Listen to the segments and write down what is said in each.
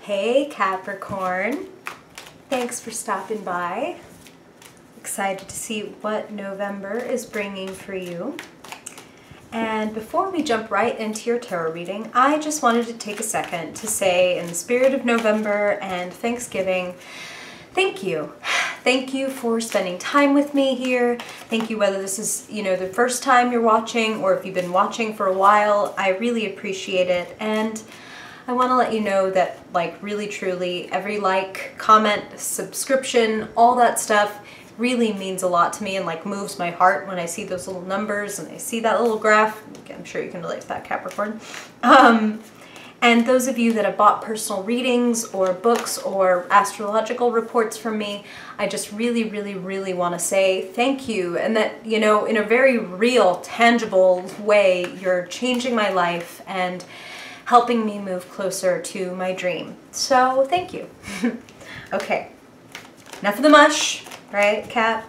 Hey Capricorn, thanks for stopping by. Excited to see what November is bringing for you. And before we jump right into your tarot reading, I just wanted to take a second to say, in the spirit of November and Thanksgiving, thank you. Thank you for spending time with me here. Thank you whether this is, the first time you're watching or if you've been watching for a while. I really appreciate it. And I want to let you know that, really truly, every like, comment, subscription, all that stuff really means a lot to me and moves my heart when I see those little numbers and I see that little graph. I'm sure you can relate to that, Capricorn. And those of you that have bought personal readings or books or astrological reports from me, I just really, really, really want to say thank you. And that, in a very real, tangible way, you're changing my life and helping me move closer to my dream. So thank you. Okay, enough of the mush, right, Cap?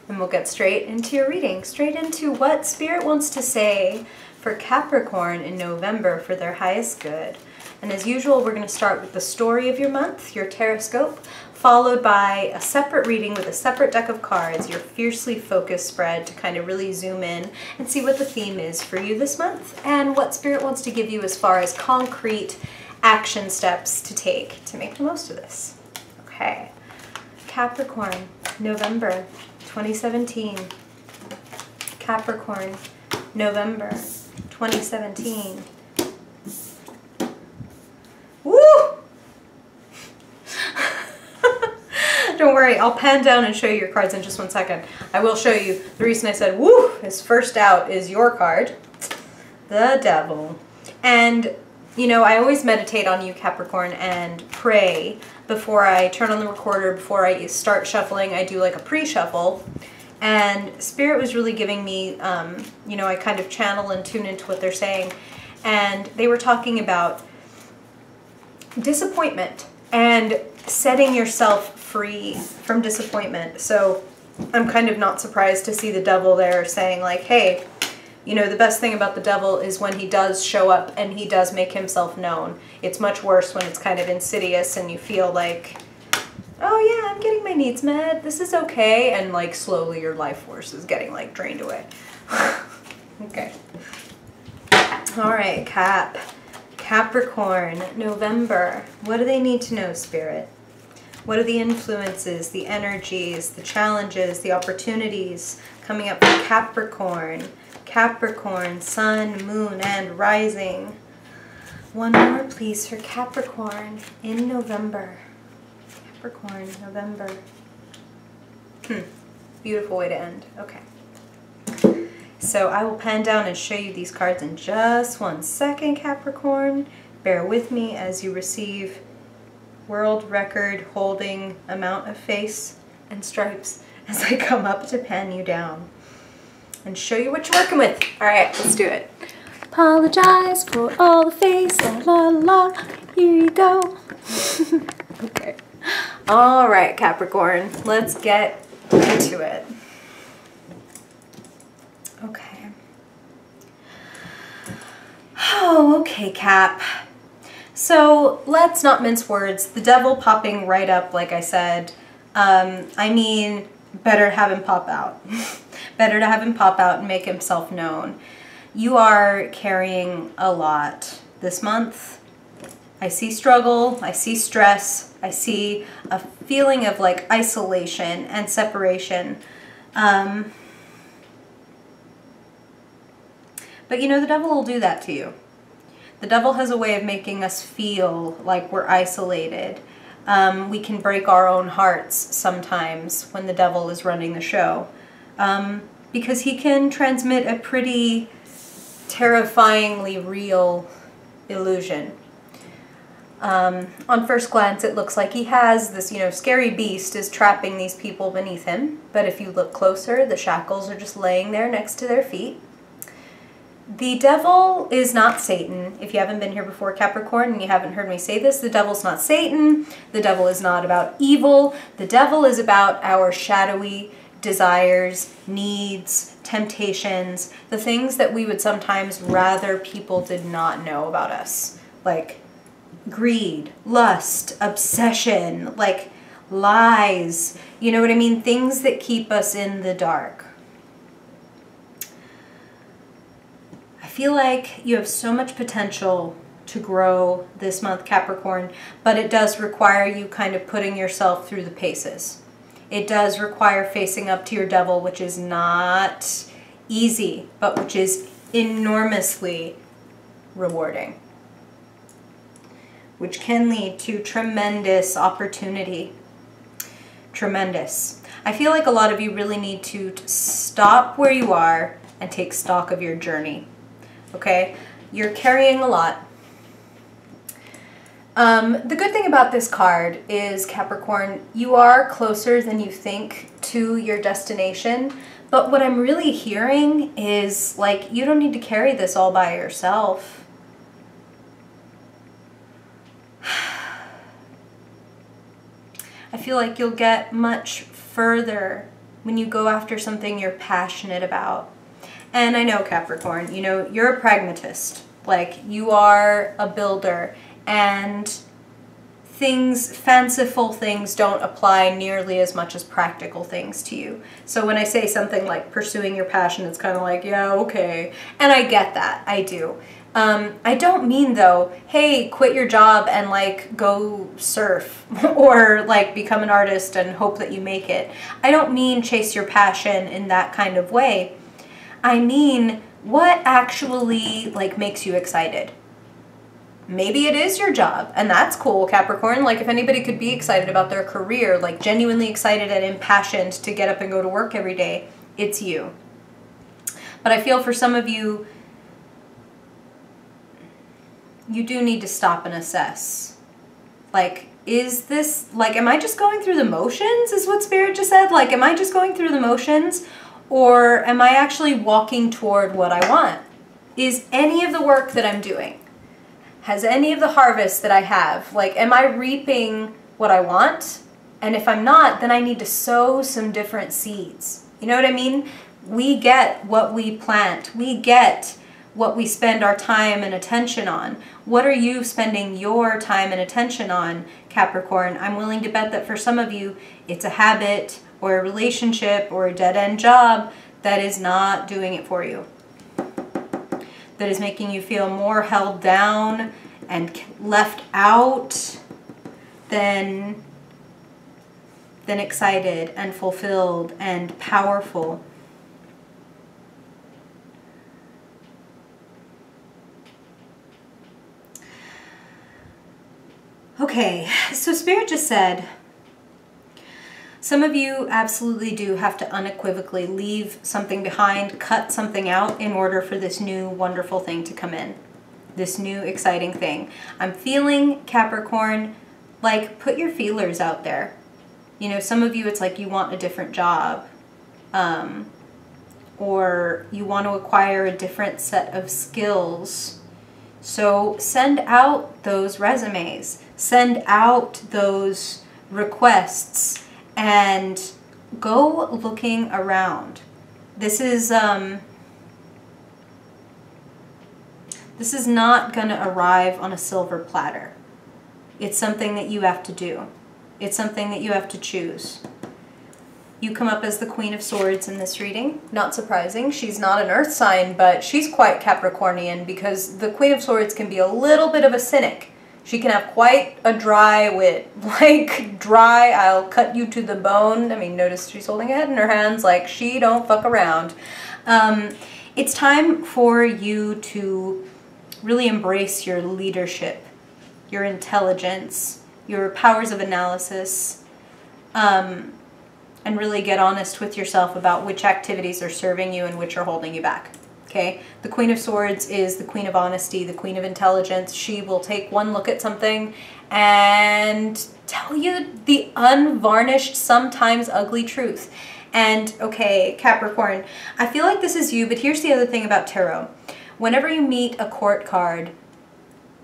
And we'll get straight into your reading, straight into what Spirit wants to say for Capricorn in November for their highest good. And as usual, we're going to start with the story of your month, your horoscope, followed by a separate reading with a separate deck of cards, your fiercely focused spread to kind of really zoom in and see what the theme is for you this month and what Spirit wants to give you as far as concrete action steps to take to make the most of this. Okay, Capricorn, November 2017. Capricorn, November 2017. Woo! Don't worry, I'll pan down and show you your cards in just 1 second. I will show you. The reason I said woo is first out is your card, the Devil. And, I always meditate on you, Capricorn, and pray before I turn on the recorder, before I start shuffling. I do a pre-shuffle. And Spirit was really giving me, I kind of channel and tune into what they're saying. And they were talking about disappointment and setting yourself free from disappointment. So I'm kind of not surprised to see the Devil there saying hey, the best thing about the Devil is when he does show up and he does make himself known. It's much worse when it's kind of insidious and you feel oh yeah, I'm getting my needs met, this is okay, and slowly your life force is getting drained away. Okay. All right, Capricorn, November. What do they need to know, Spirit? What are the influences, the energies, the challenges, the opportunities coming up for Capricorn? Capricorn, Sun, Moon, and Rising. One more, please, for Capricorn in November. Capricorn, November. Beautiful way to end. Okay. So I will pen down and show you these cards in just 1 second, Capricorn. Bear with me as you receive world record holding amount of face and stripes as I come up to pan you down and show you what you're working with. All right, let's do it. Apologize for all the face, la la la. Here you go. Okay. All right, Capricorn, let's get into it. Okay. Oh, okay, Cap. So let's not mince words. The Devil popping right up, like I said. I mean, better have him pop out. Better to have him pop out and make himself known. You are carrying a lot this month. I see struggle, I see stress, I see a feeling of isolation and separation. But the Devil will do that to you. The Devil has a way of making us feel like we're isolated. We can break our own hearts sometimes when the Devil is running the show. Because he can transmit a pretty terrifyingly real illusion. On first glance, it looks like he has this, scary beast is trapping these people beneath him. But if you look closer, the shackles are just laying there next to their feet. The Devil is not Satan. If you haven't been here before, Capricorn, and you haven't heard me say this, the Devil's not Satan. The Devil is not about evil. The Devil is about our shadowy desires, needs, temptations, the things that we would sometimes rather people did not know about us. greed, lust, obsession, like lies, you know what I mean? Things that keep us in the dark. I feel like you have so much potential to grow this month, Capricorn, but it does require you kind of putting yourself through the paces. It does require facing up to your devil, which is not easy, but which is enormously rewarding, which can lead to tremendous opportunity. Tremendous. I feel like a lot of you really need to stop where you are and take stock of your journey. Okay? You're carrying a lot. The good thing about this card is, Capricorn, you are closer than you think to your destination. But what I'm really hearing is, like, you don't need to carry this all by yourself. I feel like you'll get much further when you go after something you're passionate about. And I know, Capricorn, you know, you're a pragmatist. Like, you are a builder, and fanciful things don't apply nearly as much as practical things to you. So when I say something like pursuing your passion, it's kind of like, yeah, okay. And I get that, I do. I don't mean, though, hey, quit your job and, like, go surf or, like, become an artist and hope that you make it. I don't mean chase your passion in that kind of way. I mean, what actually, like, makes you excited? Maybe it is your job, and that's cool, Capricorn. Like, if anybody could be excited about their career, like genuinely excited and impassioned to get up and go to work every day, it's you. But I feel for some of you, you do need to stop and assess. Like, is this, like, am I just going through the motions, is what Spirit just said? Like, am I just going through the motions, or am I actually walking toward what I want? Is any of the work that I'm doing, has any of the harvest that I have, like, am I reaping what I want? And if I'm not, then I need to sow some different seeds. You know what I mean? We get what we plant. We get what we spend our time and attention on. What are you spending your time and attention on, Capricorn? I'm willing to bet that for some of you, it's a habit or a relationship or a dead-end job that is not doing it for you, that is making you feel more held down and left out than excited and fulfilled and powerful. Okay, so Spirit just said, some of you absolutely do have to unequivocally leave something behind, cut something out in order for this new wonderful thing to come in. This new exciting thing. I'm feeling, Capricorn, like, put your feelers out there. You know, some of you, it's like you want a different job, or you want to acquire a different set of skills. So send out those resumes, send out those requests, and go looking around. This is not going to arrive on a silver platter. It's something that you have to do. It's something that you have to choose. You come up as the Queen of Swords in this reading. Not surprising. She's not an earth sign, but she's quite Capricornian, because the Queen of Swords can be a little bit of a cynic. She can have quite a dry wit. Like, dry, I'll cut you to the bone. I mean, notice she's holding a head in her hands, like, she don't fuck around. It's time for you to really embrace your leadership, your intelligence, your powers of analysis, and really get honest with yourself about which activities are serving you and which are holding you back. Okay? The Queen of Swords is the Queen of Honesty, the Queen of Intelligence. She will take one look at something and tell you the unvarnished, sometimes ugly truth. And, okay, Capricorn, I feel like this is you, but here's the other thing about tarot. Whenever you meet a court card,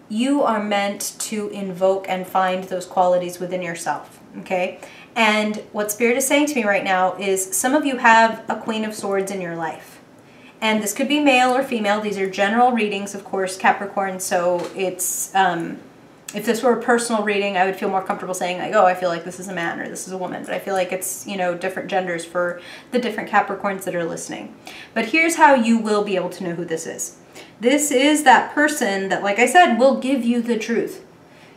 you are meant to invoke and find those qualities within yourself, okay? And what Spirit is saying to me right now is some of you have a Queen of Swords in your life. And this could be male or female. These are general readings, of course, Capricorn, so it's If this were a personal reading, I would feel more comfortable saying like, oh, I feel like this is a man or this is a woman. But I feel like it's, you know, different genders for the different Capricorns that are listening. But here's how you will be able to know who this is. This is that person that, like I said, will give you the truth.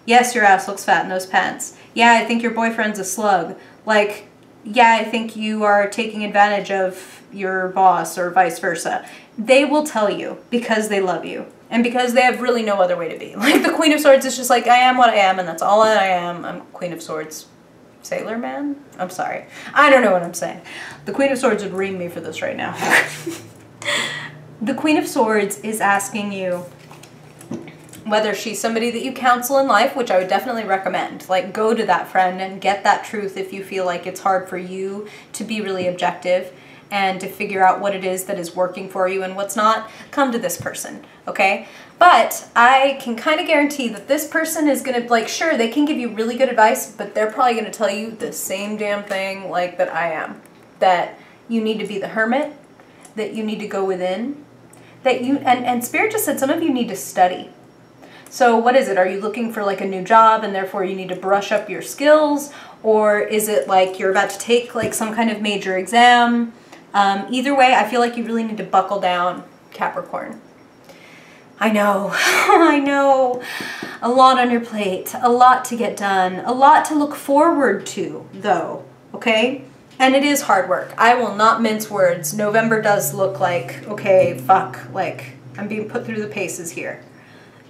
Yes, your ass looks fat in those pants. Yeah, I think your boyfriend's a slug. Like, yeah, I think you are taking advantage of your boss or vice versa. They will tell you because they love you and because they have really no other way to be. Like the Queen of Swords is just like, I am what I am and that's all I am. I'm Queen of Swords. Sailor Man? I'm sorry. I don't know what I'm saying. The Queen of Swords would ream me for this right now. The Queen of Swords is asking you, whether she's somebody that you counsel in life, which I would definitely recommend, like go to that friend and get that truth if you feel like it's hard for you to be really objective and to figure out what it is that is working for you and what's not, come to this person, okay? But I can kind of guarantee that this person is gonna, like, sure, they can give you really good advice, but they're probably gonna tell you the same damn thing like that I am. That you need to be the hermit, that you need to go within, that you, and Spirit just said some of you need to study. So what is it? Are you looking for like a new job and therefore you need to brush up your skills? Or is it like you're about to take like some kind of major exam? Either way, I feel like you really need to buckle down, Capricorn. I know, I know. A lot on your plate, a lot to get done, a lot to look forward to though, okay? And it is hard work. I will not mince words. November does look like, okay, fuck, like I'm being put through the paces here.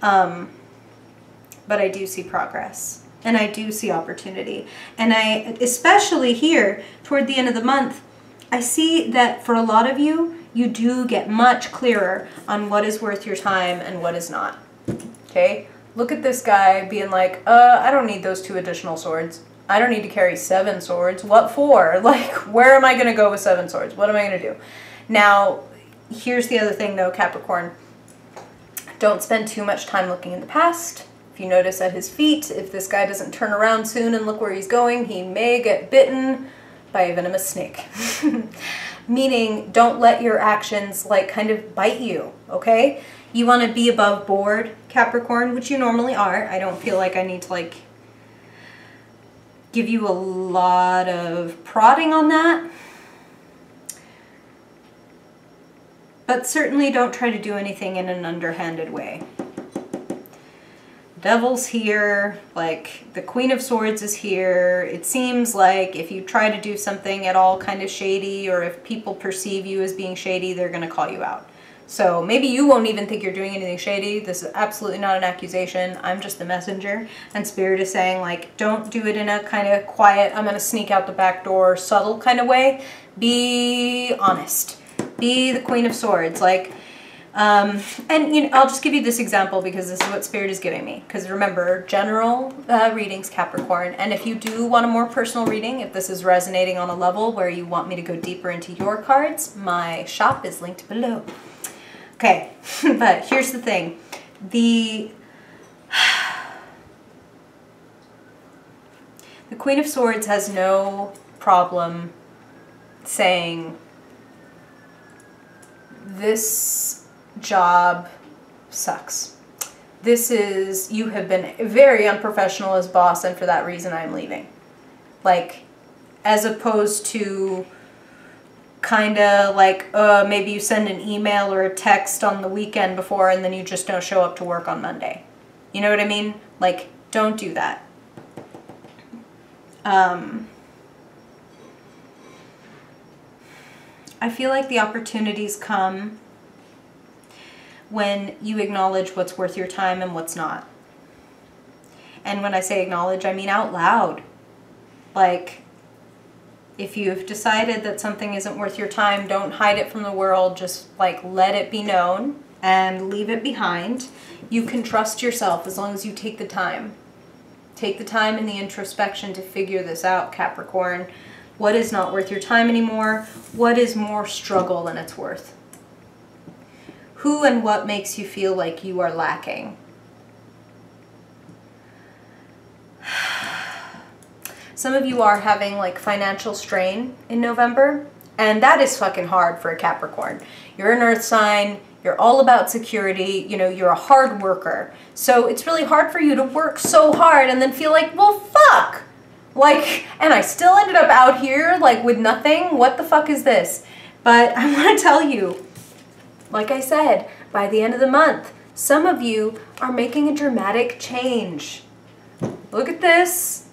But I do see progress and I do see opportunity. And I, especially here toward the end of the month, I see that for a lot of you, you do get much clearer on what is worth your time and what is not. Okay? Look at this guy being like, I don't need those 2 additional swords. I don't need to carry 7 swords. What for? Like, where am I going to go with 7 swords? What am I going to do? Now, here's the other thing though, Capricorn. Don't spend too much time looking in the past. If you notice at his feet, if this guy doesn't turn around soon and look where he's going, he may get bitten by a venomous snake. Meaning, don't let your actions like kind of bite you, okay? You want to be above board, Capricorn, which you normally are. I don't feel like I need to like give you a lot of prodding on that. But certainly don't try to do anything in an underhanded way. Devil's here, like the Queen of Swords is here. It seems like if you try to do something at all kind of shady, or if people perceive you as being shady, they're going to call you out. So maybe you won't even think you're doing anything shady. This is absolutely not an accusation. I'm just the messenger. And Spirit is saying, like, don't do it in a kind of quiet, I'm going to sneak out the back door, subtle kind of way. Be honest. Be the Queen of Swords. Like, and you know, I'll just give you this example because this is what Spirit is giving me. Because remember, general readings, Capricorn. And if you do want a more personal reading, if this is resonating on a level where you want me to go deeper into your cards, my shop is linked below. Okay, but here's the thing. The Queen of Swords has no problem saying, this job sucks. This is, you have been very unprofessional as boss, and for that reason I'm leaving. Like, as opposed to kind of like, maybe you send an email or a text on the weekend before and then you just don't show up to work on Monday. You know what I mean? Like, don't do that. I feel like the opportunities come when you acknowledge what's worth your time and what's not. And when I say acknowledge, I mean out loud. Like, if you've decided that something isn't worth your time, don't hide it from the world. Just like let it be known and leave it behind. You can trust yourself as long as you take the time. Take the time and the introspection to figure this out, Capricorn. What is not worth your time anymore? What is more struggle than it's worth? Who and what makes you feel like you are lacking? Some of you are having like financial strain in November. And that is fucking hard for a Capricorn. You're an earth sign. You're all about security. You know, you're a hard worker. So it's really hard for you to work so hard and then feel like, well, fuck. Like, and I still ended up out here, like, with nothing. What the fuck is this? But I want to tell you, like I said, by the end of the month, some of you are making a dramatic change. Look at this.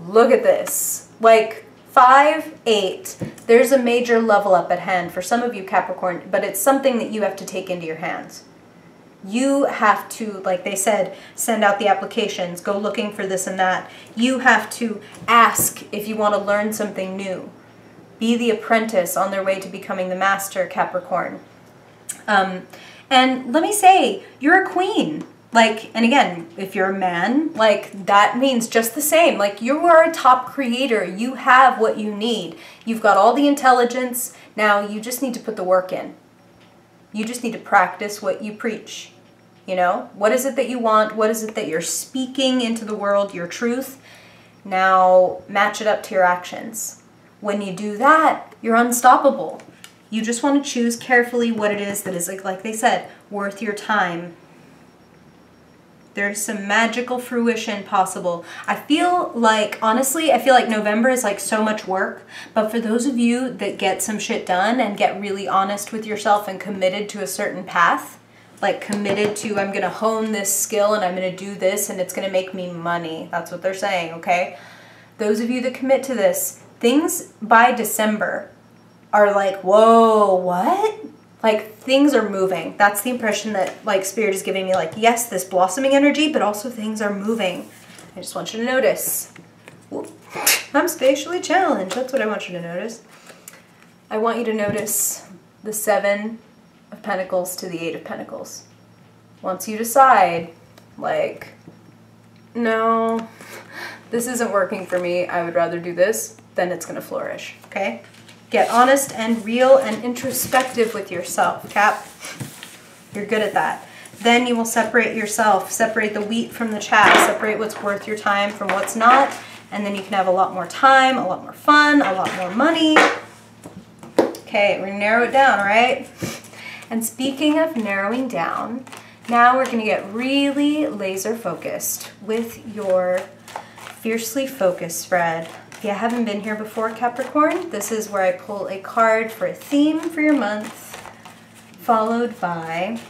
Look at this. Like, 5, 8. There's a major level up at hand for some of you Capricorn, but it's something that you have to take into your hands. You have to, like they said, send out the applications, go looking for this and that. You have to ask if you want to learn something new. Be the apprentice on their way to becoming the master, Capricorn. And let me say, you're a queen. Like, and again, if you're a man, like, that means just the same. Like, you are a top creator. You have what you need. You've got all the intelligence. Now you just need to put the work in. You just need to practice what you preach. You know, what is it that you want? What is it that you're speaking into the world, your truth? Now match it up to your actions. When you do that, you're unstoppable. You just want to choose carefully what it is that is, like they said, worth your time. There's some magical fruition possible. I feel like, honestly, I feel like November is like so much work. But for those of you that get some shit done and get really honest with yourself and committed to a certain path, like committed to, I'm going to hone this skill and I'm going to do this and it's going to make me money. That's what they're saying, okay? Those of you that commit to this, things by December are like, whoa, what? Like, things are moving. That's the impression that, like, Spirit is giving me. Like, yes, this blossoming energy, but also things are moving. I just want you to notice. Ooh, I'm spatially challenged. That's what I want you to notice. I want you to notice the 7 of Pentacles to the 8 of Pentacles. Once you decide, like, no, this isn't working for me, I would rather do this, then it's going to flourish, okay? Get honest and real and introspective with yourself, Cap. You're good at that. Then you will separate yourself, separate the wheat from the chaff, separate what's worth your time from what's not, and then you can have a lot more time, a lot more fun, a lot more money. Okay, we're going to narrow it down, all right? And speaking of narrowing down, now we're going to get really laser focused with your Fiercely Focused spread. If you haven't been here before, Capricorn, this is where I pull a card for a theme for your month, followed by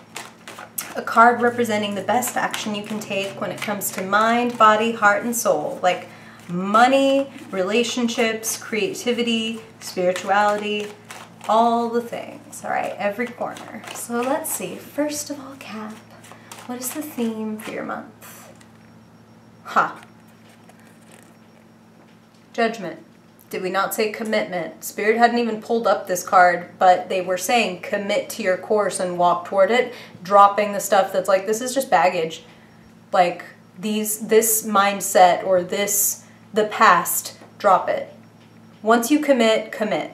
a card representing the best action you can take when it comes to mind, body, heart, and soul, like money, relationships, creativity, spirituality, all the things, all right, every corner. So let's see, first of all, Cap, what is the theme for your month? Judgment. Did we not say commitment? Spirit hadn't even pulled up this card, but they were saying commit to your course and walk toward it, dropping the stuff that's like, this is just baggage. Like, this mindset or the past, drop it. Once you commit, commit.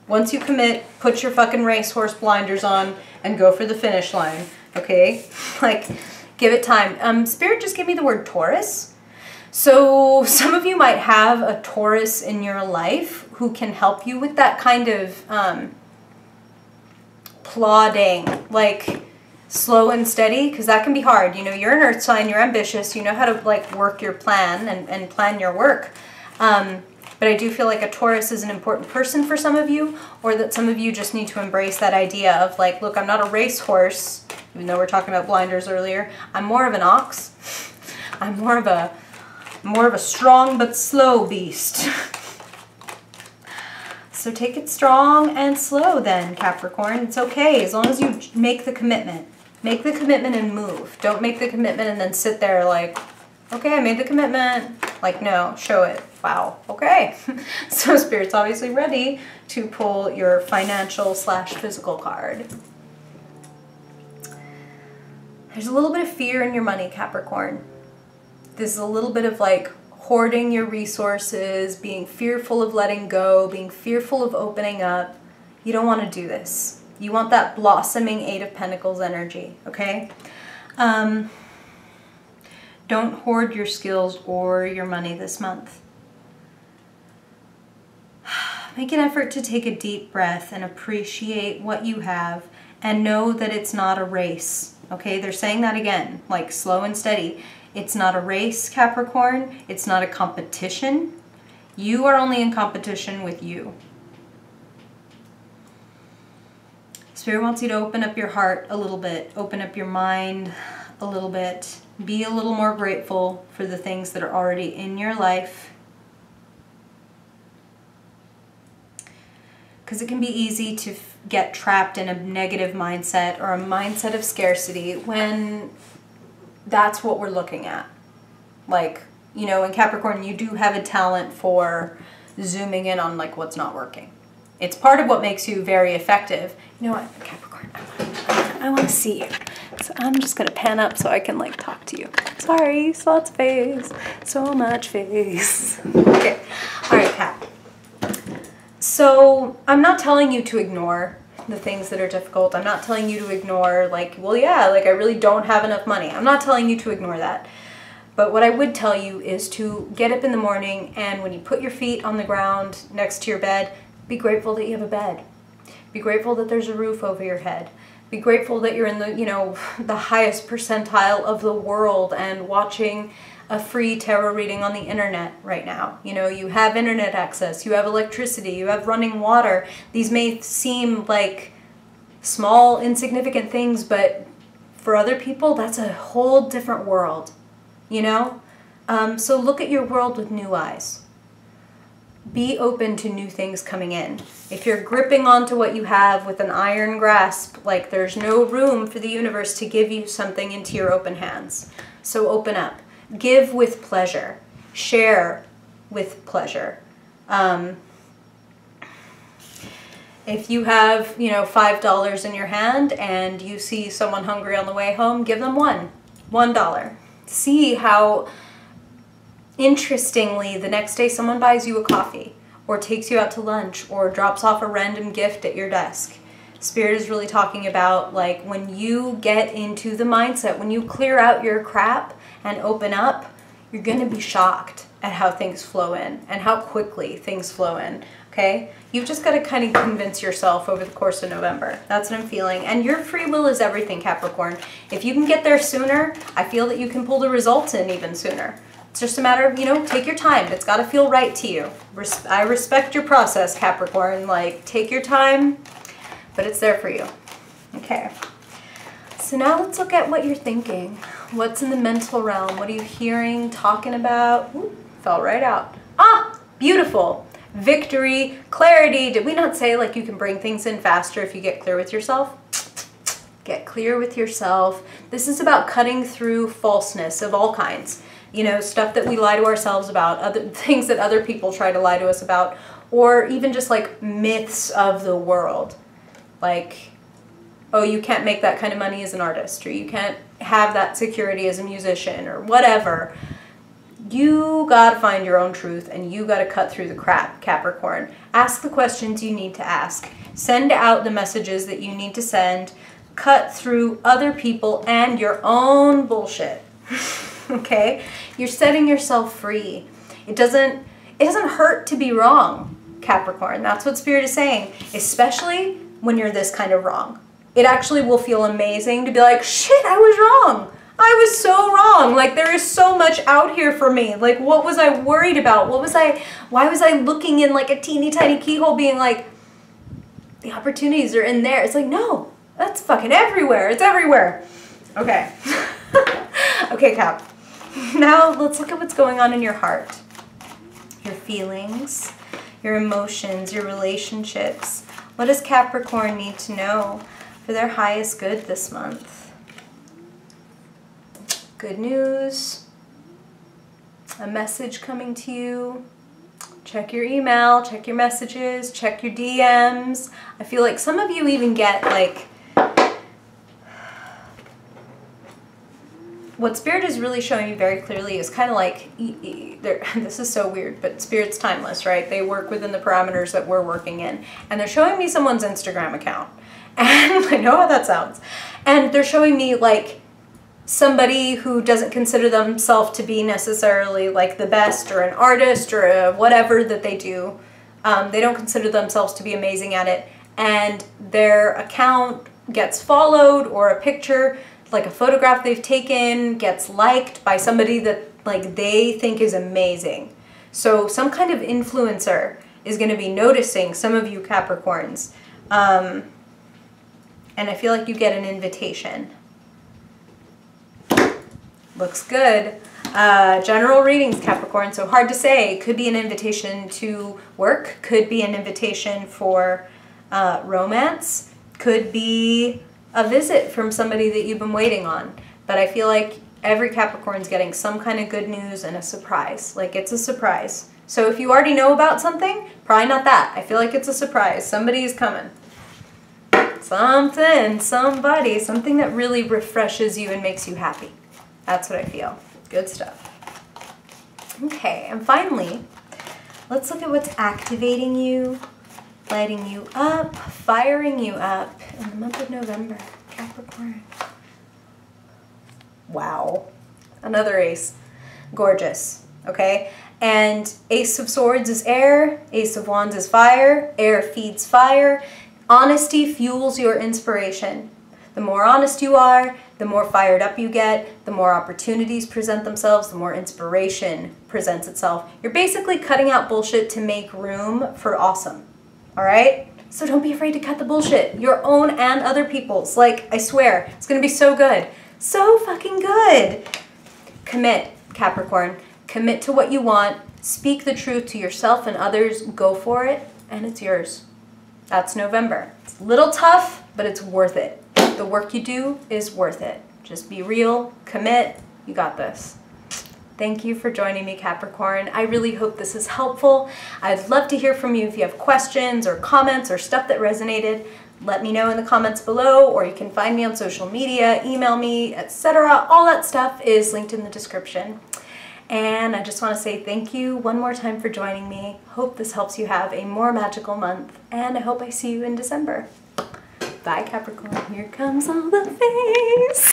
Once you commit, put your fucking racehorse blinders on and go for the finish line, okay? Like, give it time. Spirit just gave me the word Taurus. So some of you might have a Taurus in your life who can help you with that kind of plodding, like slow and steady, because that can be hard. You know, you're an earth sign, you're ambitious, you know how to like work your plan and plan your work. But I do feel like a Taurus is an important person for some of you, or that some of you just need to embrace that idea of like, look, I'm not a racehorse, even though we're talking about blinders earlier. I'm more of an ox. I'm more of a strong but slow beast. So take it strong and slow then, Capricorn. It's okay as long as you make the commitment. Make the commitment and move. Don't make the commitment and then sit there like, okay, I made the commitment. Like, no, show it. Wow, okay. So Spirit's obviously ready to pull your financial/physical card. There's a little bit of fear in your money, Capricorn. This is a little bit of like hoarding your resources, being fearful of letting go, being fearful of opening up. You don't want to do this. You want that blossoming 8 of Pentacles energy, okay? Don't hoard your skills or your money this month. make an effort to take a deep breath and appreciate what you have and know that it's not a race. Okay, they're saying that again, like slow and steady. It's not a race, Capricorn. It's not a competition. You are only in competition with you. Spirit wants you to open up your heart a little bit, open up your mind a little bit, be a little more grateful for the things that are already in your life. Because it can be easy to get trapped in a negative mindset or a mindset of scarcity when that's what we're looking at. Like, you know, in Capricorn, you do have a talent for zooming in on like what's not working. It's part of what makes you very effective. You know what, Capricorn, I want to see you. So I'm just going to pan up so I can like talk to you. Sorry, lots of face. So much face. Okay. All right, Cap. So I'm not telling you to ignore the things that are difficult. I'm not telling you to ignore like, well, yeah, like I really don't have enough money. I'm not telling you to ignore that. But what I would tell you is to get up in the morning and when you put your feet on the ground next to your bed, be grateful that you have a bed. Be grateful that there's a roof over your head. Be grateful that you're in the, you know, the highest percentile of the world and watching a free tarot reading on the internet right now. You know, you have internet access, you have electricity, you have running water. These may seem like small, insignificant things, but for other people, that's a whole different world, you know? So look at your world with new eyes. Be open to new things coming in. If you're gripping onto what you have with an iron grasp, like there's no room for the universe to give you something into your open hands. So open up. Give with pleasure. Share with pleasure. If you have, you know, $5 in your hand and you see someone hungry on the way home, give them $1. See how interestingly the next day someone buys you a coffee or takes you out to lunch or drops off a random gift at your desk. Spirit is really talking about like when you get into the mindset, when you clear out your crap and open up, you're going to be shocked at how things flow in and how quickly things flow in, okay? You've just got to kind of convince yourself over the course of November. That's what I'm feeling. And your free will is everything, Capricorn. If you can get there sooner, I feel that you can pull the results in even sooner. It's just a matter of, you know, take your time. It's got to feel right to you. I respect your process, Capricorn. Like, take your time, but it's there for you. Okay. So now let's look at what you're thinking. What's in the mental realm? What are you hearing, talking about? Ooh, fell right out. Ah, beautiful. Victory, clarity. Did we not say like you can bring things in faster if you get clear with yourself? Get clear with yourself. This is about cutting through falseness of all kinds. You know, stuff that we lie to ourselves about, other things that other people try to lie to us about, or even just like myths of the world. Like, oh, you can't make that kind of money as an artist, or you can't have that security as a musician, or whatever. You gotta find your own truth, and you gotta cut through the crap, Capricorn. Ask the questions you need to ask. Send out the messages that you need to send. Cut through other people and your own bullshit. Okay? You're setting yourself free. It doesn't hurt to be wrong, Capricorn. That's what Spirit is saying, especially when you're this kind of wrong. It actually will feel amazing to be like, shit, I was wrong. I was so wrong. Like, there is so much out here for me. Like, what was I worried about? Why was I looking in like a teeny tiny keyhole being like, the opportunities are in there. It's like, no, that's fucking everywhere. It's everywhere. Okay. Okay, Cap. Now let's look at what's going on in your heart. Your feelings, your emotions, your relationships. What does Capricorn need to know for their highest good this month? Good news, a message coming to you. Check your email, check your messages, check your DMs. I feel like some of you even get like, what Spirit is really showing you very clearly is kind of like, this is so weird, but Spirit's timeless, right? They work within the parameters that we're working in. And they're showing me someone's Instagram account. And I know how that sounds. And they're showing me like somebody who doesn't consider themselves to be necessarily like the best or an artist or whatever that they do. They don't consider themselves to be amazing at it, and their account gets followed, or a picture, like a photograph they've taken, gets liked by somebody that like they think is amazing. So some kind of influencer is going to be noticing some of you Capricorns, and I feel like you get an invitation. Looks good. General readings, Capricorn, so hard to say. Could be an invitation to work, could be an invitation for romance, could be a visit from somebody that you've been waiting on. But I feel like every Capricorn's getting some kind of good news and a surprise. Like, it's a surprise. So if you already know about something, probably not that. I feel like it's a surprise. Somebody is coming. Something, somebody, something that really refreshes you and makes you happy. That's what I feel. Good stuff. Okay, and finally, let's look at what's activating you, lighting you up, firing you up in the month of November, Capricorn. Wow. Another ace. Gorgeous. Okay? And Ace of Swords is air, Ace of Wands is fire, air feeds fire. Honesty fuels your inspiration. The more honest you are, the more fired up you get, the more opportunities present themselves, the more inspiration presents itself. You're basically cutting out bullshit to make room for awesome. All right? So don't be afraid to cut the bullshit. Your own and other people's. Like, I swear, it's going to be so good. So fucking good. Commit, Capricorn. Commit to what you want. Speak the truth to yourself and others. Go for it, and it's yours. That's November. It's a little tough, but it's worth it. The work you do is worth it. Just be real, commit, you got this. Thank you for joining me, Capricorn. I really hope this is helpful. I'd love to hear from you if you have questions or comments or stuff that resonated. Let me know in the comments below, or you can find me on social media, email me, etc. All that stuff is linked in the description. And I just want to say thank you one more time for joining me. Hope this helps you have a more magical month, and I hope I see you in December. Bye, Capricorn. Here comes all the face.